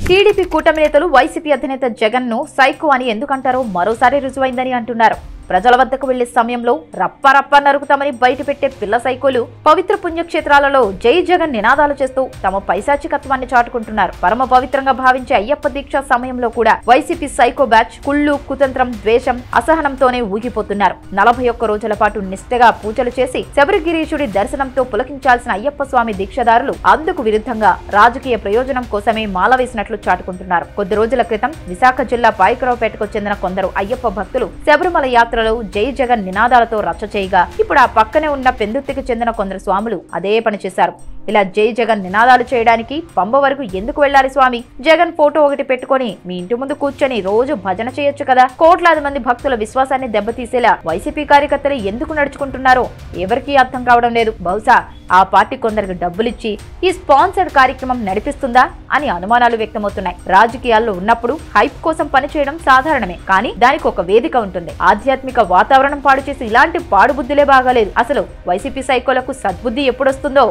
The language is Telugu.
టీడీపీ కూటమి నేతలు వైసీపీ అధినేత జగన్ ను సైకో అని ఎందుకంటారో మరోసారి రుజువైందని అంటున్నారు. ప్రజల వద్దకు వెళ్లే సమయంలో రప్ప నరుకుతామని బయటపెట్టే పిల్ల సైకోలు పవిత్ర పుణ్యక్షేత్రాలలో జై జగన్ నినాదాలు చేస్తూ తమ పైశాచికత్వాన్ని చాటుకుంటున్నారు. పరమ పవిత్రంగా భావించే అయ్యప్ప దీక్ష సమయంలో కూడా వైసీపీ సైకో బ్యాచ్ కుళ్ళు, కుతంత్రం, ద్వేషం, అసహనంతోనే ఊగిపోతున్నారు. 41 రోజుల పాటు నిష్ఠగా పూజలు చేసి శబరిగిరీశుడి దర్శనంతో పులకించాల్సిన అయ్యప్ప స్వామి దీక్షదారులు అందుకు విరుద్ధంగా రాజకీయ ప్రయోజనం కోసమే మాల వేసినట్లు చాటుకుంటున్నారు. కొద్ది రోజుల క్రితం విశాఖ జిల్లా పాయకరావుపేటకు చెందిన కొందరు అయ్యప్ప భక్తులు శబరిమల యాత్రలో జై జగన్ నినాదాలతో రచ్చ చేయగా ఇప్పుడు ఆ పక్కనే ఉన్న పెందుర్తికి చెందిన కొందరు స్వాములు అదే పని చేశారు. ఇలా జై జగన్ నినాదాలు చేయడానికి పంబ వరకు ఎందుకు వెళ్లాలి స్వామి? జగన్ ఫోటో ఒకటి పెట్టుకుని మీ ఇంటి ముందు కూర్చొని రోజు భజన చేయొచ్చు కదా. కోట్లాది మంది భక్తుల విశ్వాసాన్ని దెబ్బతీసేలా వైసీపీ కార్యకర్తలు ఎందుకు నడుచుకుంటున్నారో ఎవరికీ అర్థం కావడం లేదు. బహుశా ఆ పార్టీ కొందరికి డబ్బులిచ్చి ఈ స్పాన్సర్డ్ కార్యక్రమం నడిపిస్తుందా అని అనుమానాలు వ్యక్తమవుతున్నాయి. రాజకీయాల్లో ఉన్నప్పుడు హైప్ కోసం పనిచేయడం సాధారణమే, కానీ దానికి ఒక వేదిక ఉంటుంది. ఆధ్యాత్మిక వాతావరణం పాడు చేసి ఇలాంటి పాడుబుద్ధులే బాగాలేదు. అసలు వైసీపీ సైకోలకు సద్బుద్ధి ఎప్పుడొస్తుందో